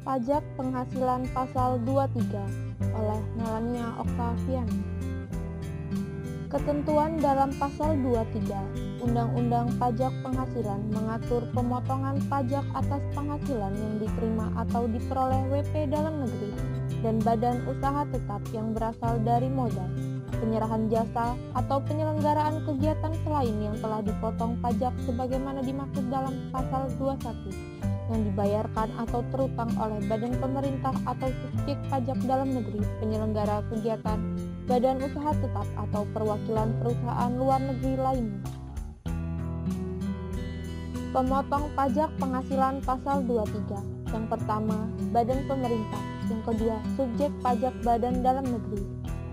Pajak Penghasilan Pasal 23 oleh Melania Oktavian. Ketentuan dalam Pasal 23 Undang-Undang Pajak Penghasilan mengatur pemotongan pajak atas penghasilan yang diterima atau diperoleh WP dalam negeri dan badan usaha tetap yang berasal dari modal, penyerahan jasa, atau penyelenggaraan kegiatan selain yang telah dipotong pajak sebagaimana dimaksud dalam Pasal 21 yang dibayarkan atau terutang oleh badan pemerintah atau subjek pajak dalam negeri, penyelenggara kegiatan, badan usaha tetap, atau perwakilan perusahaan luar negeri lainnya. Pemotong pajak penghasilan Pasal 23. Yang pertama, badan pemerintah. Yang kedua, subjek pajak badan dalam negeri.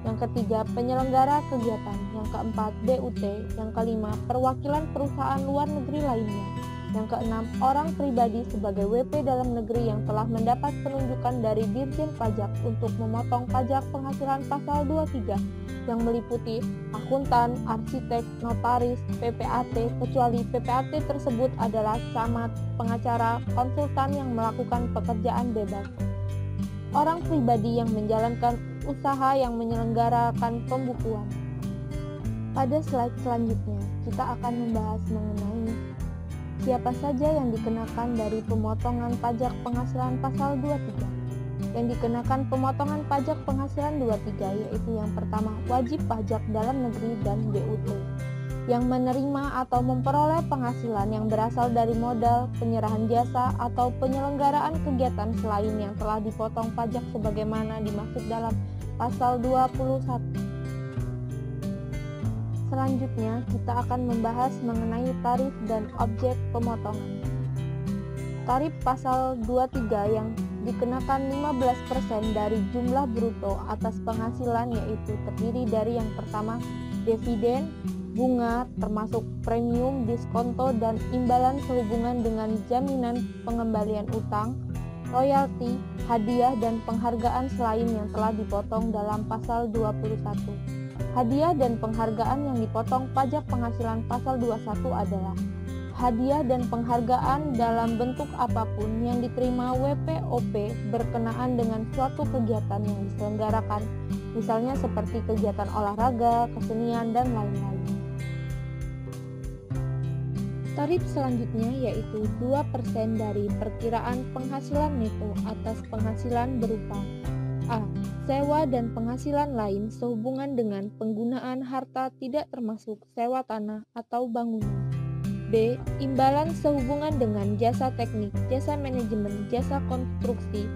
Yang ketiga, penyelenggara kegiatan. Yang keempat, BUT. Yang kelima, perwakilan perusahaan luar negeri lainnya. Yang keenam, orang pribadi sebagai WP dalam negeri yang telah mendapat penunjukan dari Dirjen Pajak untuk memotong pajak penghasilan Pasal 23 yang meliputi akuntan, arsitek, notaris, PPAT, kecuali PPAT tersebut adalah camat, pengacara, konsultan yang melakukan pekerjaan bebas. Orang pribadi yang menjalankan usaha yang menyelenggarakan pembukuan. Pada slide selanjutnya, kita akan membahas mengenai siapa saja yang dikenakan dari pemotongan pajak penghasilan Pasal 23. Yang dikenakan pemotongan pajak penghasilan 23 yaitu yang pertama, wajib pajak dalam negeri dan BUT yang menerima atau memperoleh penghasilan yang berasal dari modal, penyerahan jasa, atau penyelenggaraan kegiatan selain yang telah dipotong pajak sebagaimana dimaksud dalam Pasal 21. Selanjutnya, kita akan membahas mengenai tarif dan objek pemotongan. Tarif Pasal 23 yang dikenakan 15% dari jumlah bruto atas penghasilan yaitu terdiri dari yang pertama, dividen, bunga, termasuk premium, diskonto, dan imbalan sehubungan dengan jaminan pengembalian utang, royalti, hadiah, dan penghargaan selain yang telah dipotong dalam Pasal 21. Hadiah dan penghargaan yang dipotong pajak penghasilan Pasal 21 adalah hadiah dan penghargaan dalam bentuk apapun yang diterima WPOP berkenaan dengan suatu kegiatan yang diselenggarakan, misalnya seperti kegiatan olahraga, kesenian, dan lain-lain. Tarif selanjutnya yaitu 2% dari perkiraan penghasilan neto atas penghasilan berupa A. Sewa dan penghasilan lain sehubungan dengan penggunaan harta tidak termasuk sewa tanah atau bangunan. B. Imbalan sehubungan dengan jasa teknik, jasa manajemen, jasa konstruksi,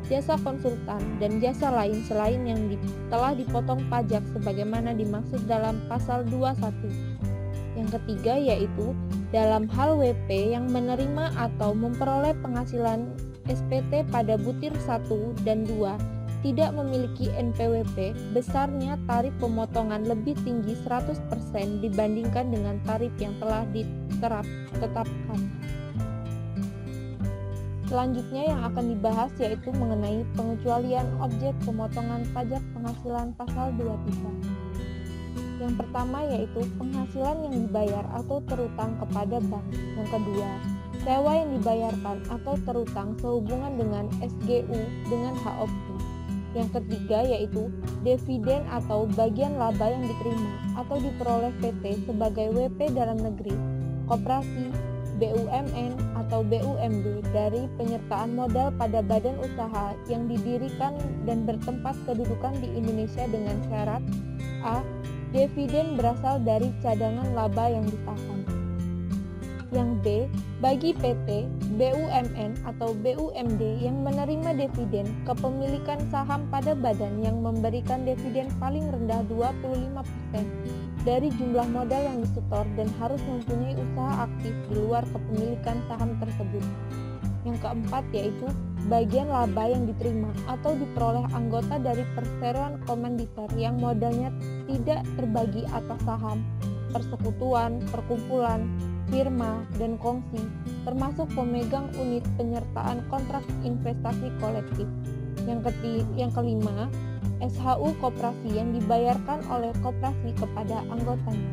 jasa konsultan, dan jasa lain selain yang telah dipotong pajak sebagaimana dimaksud dalam Pasal 21. Yang ketiga yaitu dalam hal WP yang menerima atau memperoleh penghasilan SPT pada butir 1 dan 2 tidak memiliki NPWP, besarnya tarif pemotongan lebih tinggi 100% dibandingkan dengan tarif yang telah ditetapkan. Selanjutnya yang akan dibahas yaitu mengenai pengecualian objek pemotongan pajak penghasilan Pasal 23. Yang pertama yaitu penghasilan yang dibayar atau terutang kepada bank. Yang kedua, sewa yang dibayarkan atau terutang sehubungan dengan SGU dengan HOP. Yang ketiga yaitu dividen atau bagian laba yang diterima atau diperoleh PT sebagai WP dalam negeri, koperasi, BUMN atau BUMD dari penyertaan modal pada badan usaha yang didirikan dan bertempat kedudukan di Indonesia dengan syarat A. Dividen berasal dari cadangan laba yang ditahan. Yang B. Bagi PT, BUMN atau BUMD yang menerima dividen kepemilikan saham pada badan yang memberikan dividen paling rendah 25% dari jumlah modal yang disetor dan harus mempunyai usaha aktif di luar kepemilikan saham tersebut. Yang keempat yaitu bagian laba yang diterima atau diperoleh anggota dari perseroan komanditer yang modalnya tidak terbagi atas saham, persekutuan, perkumpulan, firma, dan kongsi, termasuk pemegang unit penyertaan kontrak investasi kolektif. Yang kelima, SHU koperasi yang dibayarkan oleh koperasi kepada anggotanya.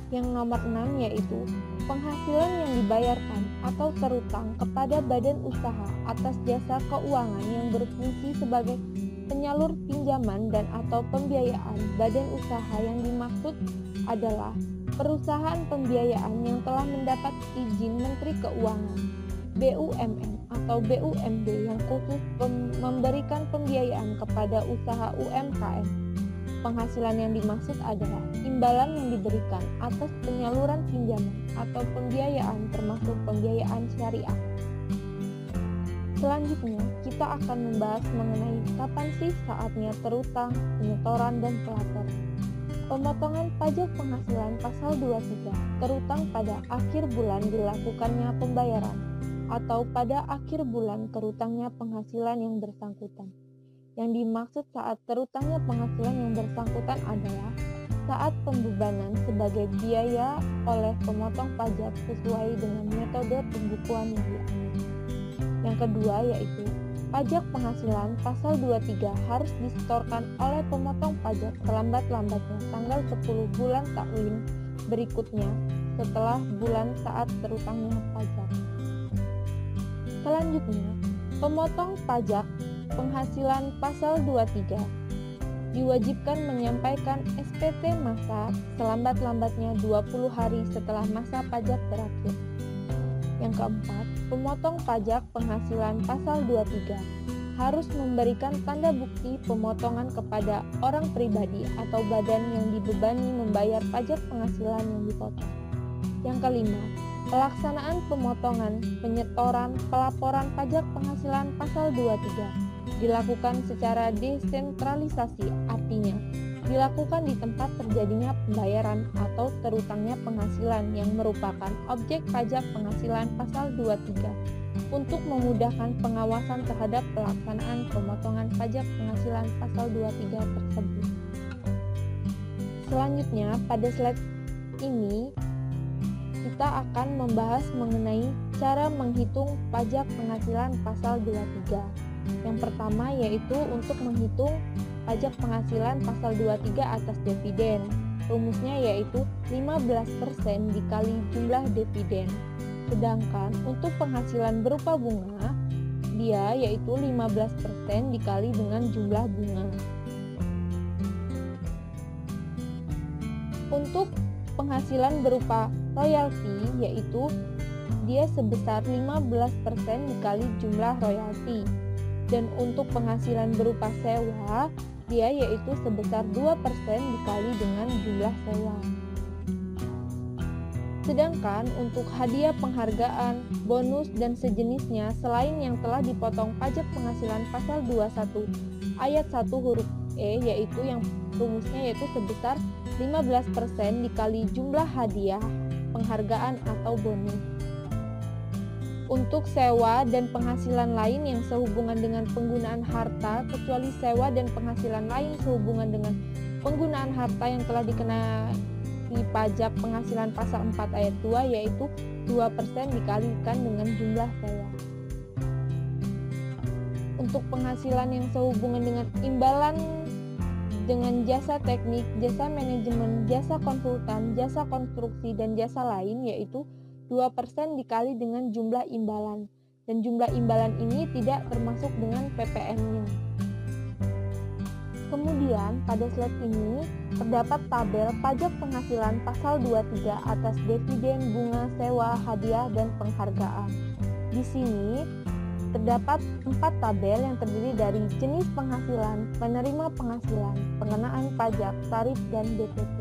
Yang nomor 6 yaitu penghasilan yang dibayarkan atau terutang kepada badan usaha atas jasa keuangan yang berfungsi sebagai penyalur pinjaman dan atau pembiayaan. Badan usaha yang dimaksud adalah perusahaan pembiayaan yang telah mendapat izin Menteri Keuangan, BUMN atau BUMD yang khusus memberikan pembiayaan kepada usaha UMKM. Penghasilan yang dimaksud adalah imbalan yang diberikan atas penyaluran pinjaman atau pembiayaan termasuk pembiayaan syariah. Selanjutnya, kita akan membahas mengenai kapan sih saatnya terutang, penyetoran, dan pelapor. Pemotongan pajak penghasilan pasal 23, terutang pada akhir bulan dilakukannya pembayaran atau pada akhir bulan terutangnya penghasilan yang bersangkutan. Yang dimaksud saat terutangnya penghasilan yang bersangkutan adalah saat pembebanan sebagai biaya oleh pemotong pajak sesuai dengan metode pembukuan yang diambil. Yang kedua yaitu pajak penghasilan pasal 23 harus disetorkan oleh pemotong pajak selambat-lambatnya tanggal 10 bulan takwin berikutnya setelah bulan saat terutangnya pajak. Selanjutnya, pemotong pajak penghasilan pasal 23 diwajibkan menyampaikan SPT masa selambat-lambatnya 20 hari setelah masa pajak berakhir. Yang keempat, pemotong pajak penghasilan pasal 23 harus memberikan tanda bukti pemotongan kepada orang pribadi atau badan yang dibebani membayar pajak penghasilan yang dipotong. Yang kelima, pelaksanaan pemotongan, penyetoran, pelaporan pajak penghasilan pasal 23 dilakukan secara desentralisasi, artinya dilakukan di tempat terjadinya pembayaran atau terutangnya penghasilan yang merupakan objek pajak penghasilan pasal 23 untuk memudahkan pengawasan terhadap pelaksanaan pemotongan pajak penghasilan pasal 23 tersebut. Selanjutnya, pada slide ini kita akan membahas mengenai cara menghitung pajak penghasilan pasal 23. Yang pertama yaitu untuk menghitung pajak penghasilan pasal 23 atas dividen. Rumusnya yaitu 15% dikali jumlah dividen. Sedangkan untuk penghasilan berupa bunga, dia yaitu 15% dikali dengan jumlah bunga. Untuk penghasilan berupa royalti yaitu dia sebesar 15% dikali jumlah royalti. Dan untuk penghasilan berupa sewa, dia yaitu sebesar 2% dikali dengan jumlah sewa. Sedangkan untuk hadiah penghargaan, bonus, dan sejenisnya selain yang telah dipotong pajak penghasilan pasal 21 ayat 1 huruf E yaitu yang rumusnya yaitu sebesar 15% dikali jumlah hadiah, penghargaan, atau bonus. Untuk sewa dan penghasilan lain yang sehubungan dengan penggunaan harta, kecuali sewa dan penghasilan lain sehubungan dengan penggunaan harta yang telah dikenai pajak penghasilan pasal 4 ayat 2 yaitu 2% dikalikan dengan jumlah sewa. Untuk penghasilan yang sehubungan dengan imbalan dengan jasa teknik, jasa manajemen, jasa konsultan, jasa konstruksi, dan jasa lain yaitu 2% dikali dengan jumlah imbalan, dan jumlah imbalan ini tidak termasuk dengan PPN-nya. Kemudian pada slide ini terdapat tabel pajak penghasilan pasal 23 atas dividen, bunga, sewa, hadiah, dan penghargaan. Di sini terdapat 4 tabel yang terdiri dari jenis penghasilan, penerima penghasilan, pengenaan pajak, tarif, dan DPT.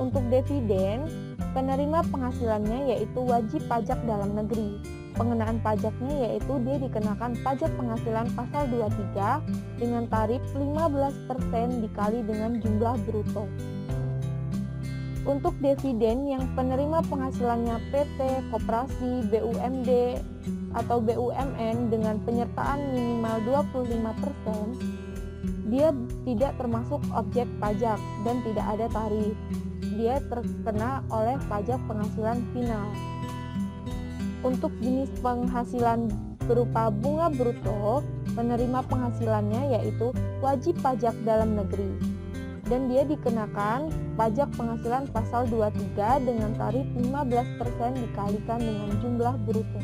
Untuk dividen, penerima penghasilannya yaitu wajib pajak dalam negeri. Pengenaan pajaknya yaitu dia dikenakan pajak penghasilan pasal 23 dengan tarif 15% dikali dengan jumlah bruto. Untuk dividen yang penerima penghasilannya PT, koperasi, BUMD, atau BUMN dengan penyertaan minimal 25%, dia tidak termasuk objek pajak dan tidak ada tarif. Dia terkena oleh pajak penghasilan final. Untuk jenis penghasilan berupa bunga bruto, penerima penghasilannya yaitu wajib pajak dalam negeri. dan dia dikenakan pajak penghasilan pasal 23 dengan tarif 15% dikalikan dengan jumlah bruto.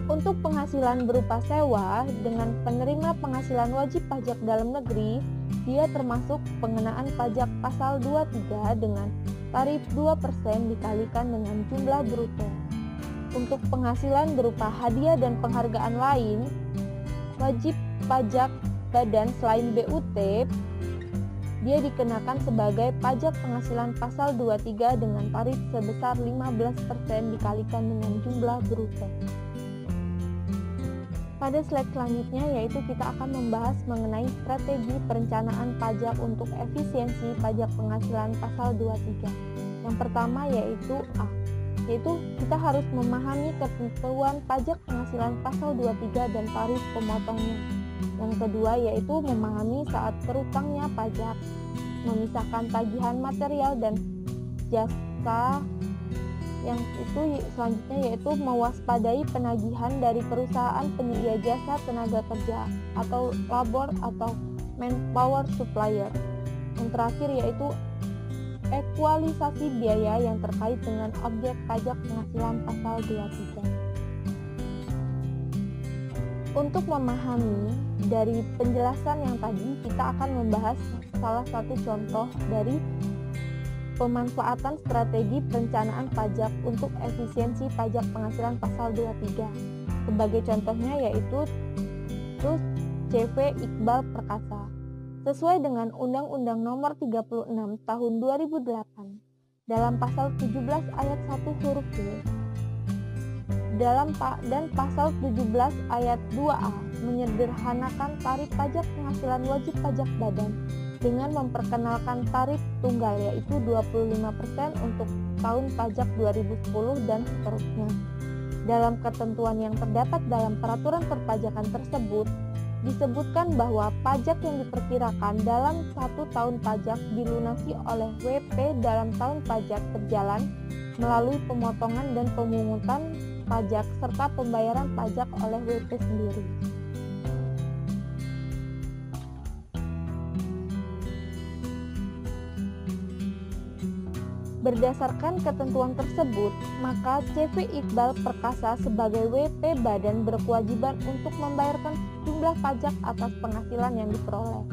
Untuk penghasilan berupa sewa dengan penerima penghasilan wajib pajak dalam negeri, dia termasuk pengenaan pajak pasal 23 dengan tarif 2% dikalikan dengan jumlah bruto. Untuk penghasilan berupa hadiah dan penghargaan lain, wajib pajak badan selain BUT, dia dikenakan sebagai pajak penghasilan pasal 23 dengan tarif sebesar 15% dikalikan dengan jumlah bruto. Pada slide selanjutnya yaitu kita akan membahas mengenai strategi perencanaan pajak untuk efisiensi pajak penghasilan pasal 23. Yang pertama yaitu A, yaitu kita harus memahami ketentuan pajak penghasilan pasal 23 dan tarif pemotongnya. Yang kedua yaitu memahami saat terutangnya pajak, memisahkan tagihan material dan jasa. Yang itu selanjutnya yaitu mewaspadai penagihan dari perusahaan penyedia jasa tenaga kerja atau labor atau manpower supplier. Yang terakhir yaitu ekualisasi biaya yang terkait dengan objek pajak penghasilan pasal 23. Untuk memahami dari penjelasan yang tadi, kita akan membahas salah satu contoh dari pemanfaatan strategi perencanaan pajak untuk efisiensi pajak penghasilan pasal 23. Sebagai contohnya yaitu CV Iqbal Perkasa. Sesuai dengan Undang-Undang Nomor 36 Tahun 2008 dalam pasal 17 ayat 1 huruf D dan pasal 17 ayat 2A menyederhanakan tarif pajak penghasilan wajib pajak badan dengan memperkenalkan tarif tunggal yaitu 25% untuk tahun pajak 2010 dan seterusnya. Dalam ketentuan yang terdapat dalam peraturan perpajakan tersebut, disebutkan bahwa pajak yang diperkirakan dalam 1 tahun pajak dilunasi oleh WP dalam tahun pajak berjalan melalui pemotongan dan pemungutan pajak serta pembayaran pajak oleh WP sendiri. Berdasarkan ketentuan tersebut, maka CV Iqbal Perkasa sebagai WP badan berkewajiban untuk membayarkan jumlah pajak atas penghasilan yang diperoleh.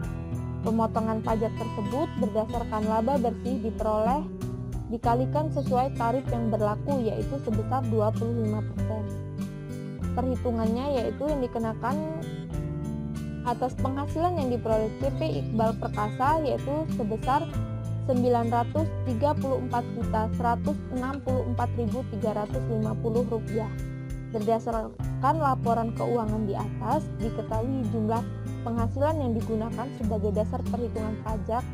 Pemotongan pajak tersebut berdasarkan laba bersih diperoleh dikalikan sesuai tarif yang berlaku yaitu sebesar 25%. Perhitungannya yaitu yang dikenakan atas penghasilan yang diperoleh CV Iqbal Perkasa yaitu sebesar Rp934.164.350. Berdasarkan laporan keuangan di atas, diketahui jumlah penghasilan yang digunakan sebagai dasar perhitungan pajak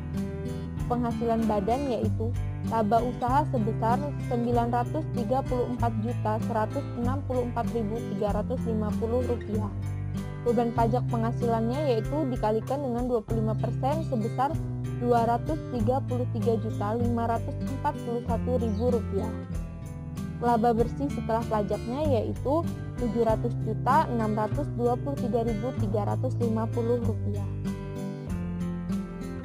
penghasilan badan yaitu laba usaha sebesar Rp934.164.350. Beban pajak penghasilannya yaitu dikalikan dengan 25% sebesar Rp233.541.000. Laba bersih setelah pajaknya yaitu Rp700.623.350.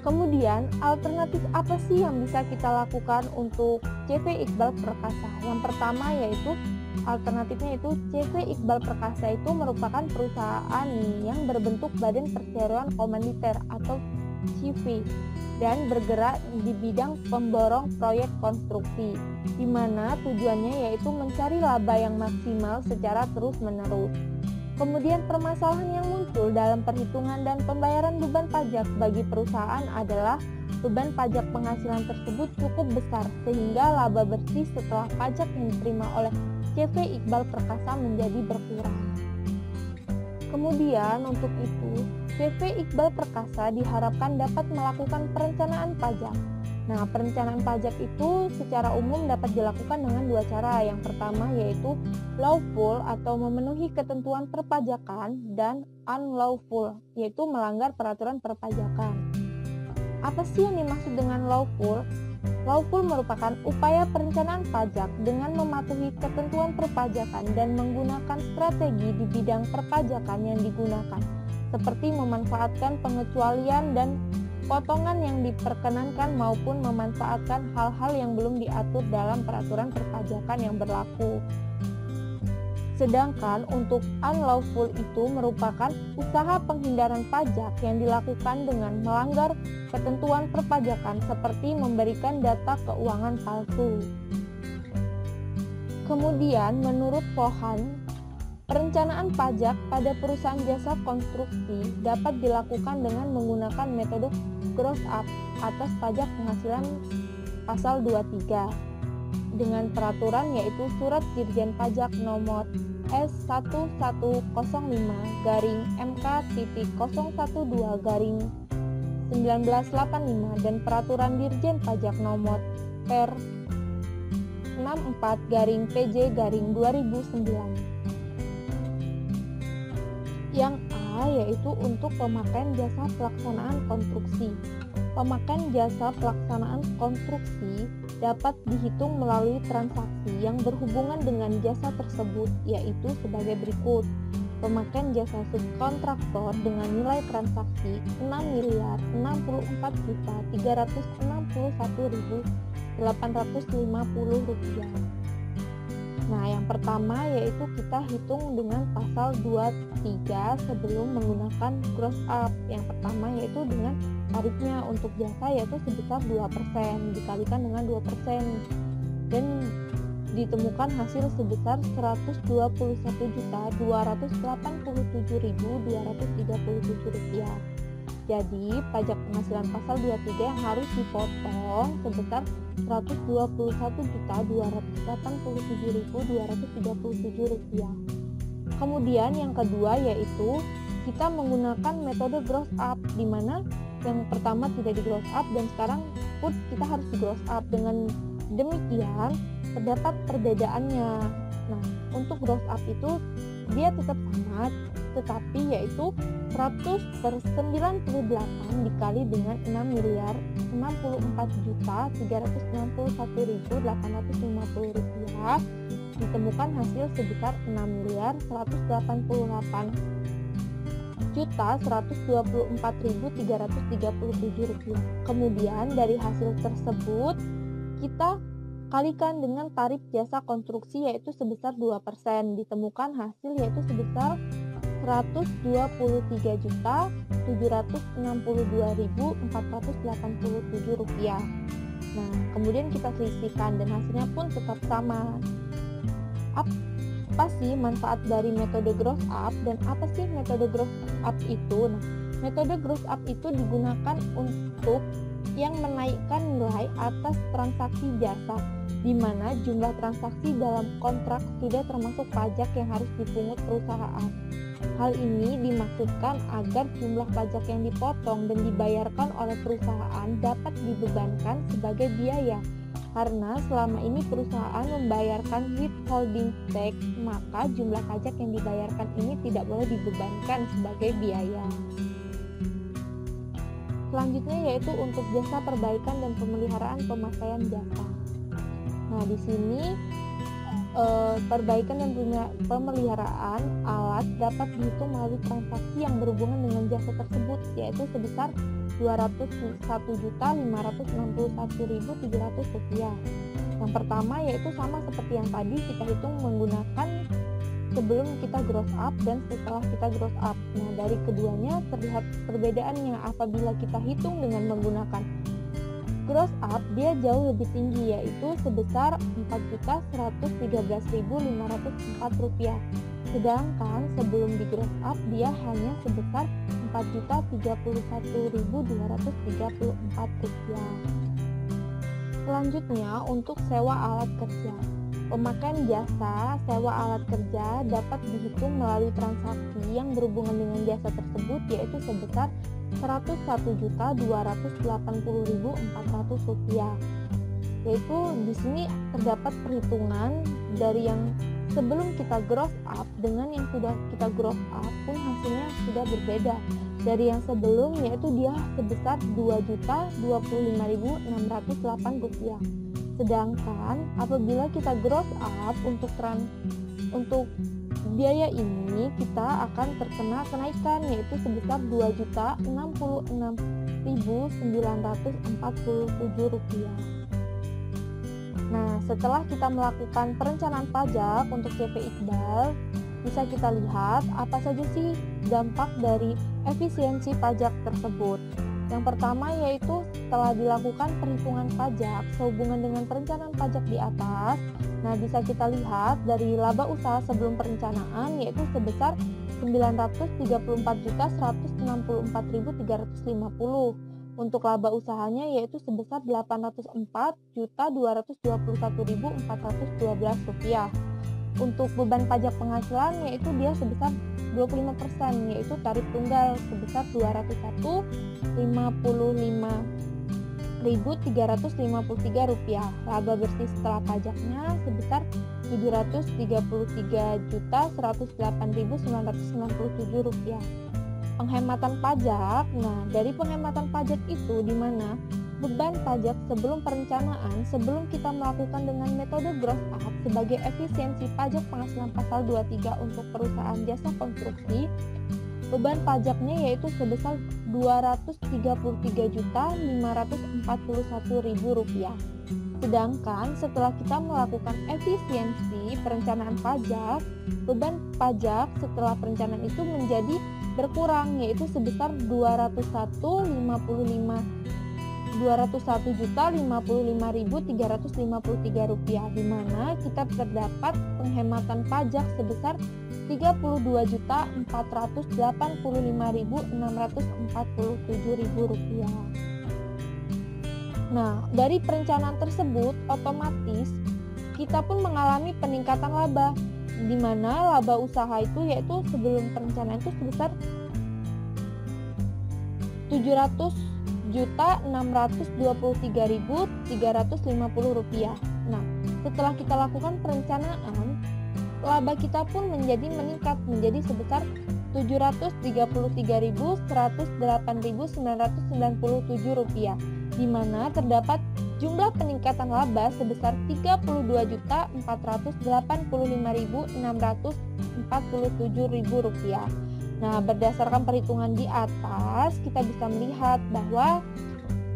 Kemudian, alternatif apa sih yang bisa kita lakukan untuk CV Iqbal Perkasa? Yang pertama yaitu alternatifnya itu CV Iqbal Perkasa itu merupakan perusahaan yang berbentuk badan perseroan komaniter atau CV dan bergerak di bidang pemborong proyek konstruksi, di mana tujuannya yaitu mencari laba yang maksimal secara terus-menerus. Kemudian permasalahan yang muncul dalam perhitungan dan pembayaran beban pajak bagi perusahaan adalah beban pajak penghasilan tersebut cukup besar sehingga laba bersih setelah pajak yang diterima oleh CV Iqbal Perkasa menjadi berkurang. Kemudian untuk itu, CV Iqbal Perkasa diharapkan dapat melakukan perencanaan pajak. Nah, perencanaan pajak itu secara umum dapat dilakukan dengan dua cara. Yang pertama yaitu lawful atau memenuhi ketentuan perpajakan dan unlawful, yaitu melanggar peraturan perpajakan. Apa sih yang dimaksud dengan lawful? Lawful merupakan upaya perencanaan pajak dengan mematuhi ketentuan perpajakan dan menggunakan strategi di bidang perpajakan yang digunakan, seperti memanfaatkan pengecualian dan potongan yang diperkenankan maupun memanfaatkan hal-hal yang belum diatur dalam peraturan perpajakan yang berlaku. Sedangkan untuk unlawful itu merupakan usaha penghindaran pajak yang dilakukan dengan melanggar ketentuan perpajakan seperti memberikan data keuangan palsu. Kemudian menurut Pohan, perencanaan pajak pada perusahaan jasa konstruksi dapat dilakukan dengan menggunakan metode gross up atas pajak penghasilan pasal 23 dengan peraturan yaitu Surat Dirjen Pajak nomor S11-012-M.012-1985 dan peraturan Dirjen Pajak nomor Per 64-PJ-2009. Yang A yaitu untuk pemakaian jasa pelaksanaan konstruksi. Pemakaian jasa pelaksanaan konstruksi dapat dihitung melalui transaksi yang berhubungan dengan jasa tersebut, yaitu sebagai berikut. Pemakaian jasa subkontraktor dengan nilai transaksi Rp6.064.361.850. Nah, yang pertama yaitu kita hitung dengan pasal 23 sebelum menggunakan gross up. Yang pertama yaitu dengan tarifnya untuk jasa yaitu sebesar 2% dikalikan dengan 2% dan ditemukan hasil sebesar Rp121.287.237. Jadi, pajak penghasilan pasal 23 yang harus dipotong sebesar Rp121.287.237. Kemudian yang kedua yaitu kita menggunakan metode gross up, di mana yang pertama tidak di gross up dan sekarang pun kita harus di gross up. Dengan demikian terdapat perbedaannya. Nah, untuk gross up itu dia tetap sama, tetapi yaitu 100/98 dikali dengan Rp6.064.361.850 ditemukan hasil sebesar Rp6.124.337. Kemudian dari hasil tersebut kita kalikan dengan tarif jasa konstruksi yaitu sebesar 2%, ditemukan hasil yaitu sebesar Rp123.762.487. Nah, kemudian kita selisihkan dan hasilnya pun tetap sama. Apa sih manfaat dari metode gross up dan apa sih metode gross up itu? Nah, metode gross up itu digunakan untuk yang menaikkan nilai atas transaksi jasa, di mana jumlah transaksi dalam kontrak sudah termasuk pajak yang harus dipungut perusahaan. Hal ini dimaksudkan agar jumlah pajak yang dipotong dan dibayarkan oleh perusahaan dapat dibebankan sebagai biaya. Karena selama ini perusahaan membayarkan withholding tax, maka jumlah pajak yang dibayarkan ini tidak boleh dibebankan sebagai biaya. Selanjutnya yaitu untuk jasa perbaikan dan pemeliharaan pemakaian jasa. Nah, di sini perbaikan dan pemeliharaan alat dapat dihitung melalui transaksi yang berhubungan dengan jasa tersebut, yaitu sebesar Rp201.561.700. Yang pertama yaitu sama seperti yang tadi, kita hitung menggunakan sebelum kita gross up dan setelah kita gross up. Nah, dari keduanya terlihat perbedaannya. Apabila kita hitung dengan menggunakan gross up, dia jauh lebih tinggi, yaitu sebesar Rp4.113.504. Sedangkan sebelum di gross up, dia hanya sebesar Rp4.031.234. Selanjutnya untuk sewa alat kerja. Pemakaian jasa sewa alat kerja dapat dihitung melalui transaksi yang berhubungan dengan jasa tersebut, yaitu sebesar Rp101.280.400. Yaitu di sini terdapat perhitungan dari yang sebelum kita gross up dengan yang sudah kita gross up pun hasilnya sudah berbeda. Dari yang sebelum yaitu dia sebesar Rp2.025.608. Sedangkan apabila kita gross up untuk biaya ini kita akan terkena kenaikan yaitu sebesar Rp2.066.500 Rp14.947. Nah, setelah kita melakukan perencanaan pajak untuk CP Iqbal, bisa kita lihat apa saja sih dampak dari efisiensi pajak tersebut. Yang pertama yaitu setelah dilakukan perhitungan pajak sehubungan dengan perencanaan pajak di atas, nah bisa kita lihat dari laba usaha sebelum perencanaan yaitu sebesar Rp903.164.350. Untuk laba usahanya yaitu sebesar Rp804.221.412. Untuk beban pajak penghasilan yaitu dia sebesar 25%, yaitu tarif tunggal sebesar Rp255.353. Laba bersih setelah pajaknya sebesar Rp733.108.997. Penghematan pajak. Nah, dari penghematan pajak itu di mana beban pajak sebelum perencanaan, sebelum kita melakukan dengan metode gross up sebagai efisiensi pajak penghasilan pasal 23 untuk perusahaan jasa konstruksi, beban pajaknya yaitu sebesar Rp233.541.000. Sedangkan setelah kita melakukan efisiensi perencanaan pajak, beban pajak setelah perencanaan itu menjadi berkurang yaitu sebesar Rp201.055.353, di mana kita terdapat penghematan pajak sebesar Rp32.485.647. Nah, dari perencanaan tersebut otomatis kita pun mengalami peningkatan laba, di mana laba usaha itu yaitu sebelum perencanaan itu sebesar Rp700.623.350. Nah, setelah kita lakukan perencanaan, laba kita pun meningkat menjadi sebesar Rp733.108.997, di mana terdapat jumlah peningkatan laba sebesar Rp32.485.647. Nah, berdasarkan perhitungan di atas, kita bisa melihat bahwa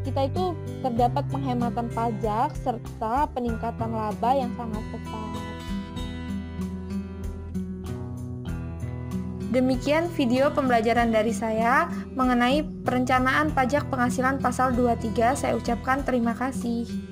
kita itu terdapat penghematan pajak serta peningkatan laba yang sangat pesat. Demikian video pembelajaran dari saya mengenai perencanaan pajak penghasilan pasal 23. Saya ucapkan terima kasih.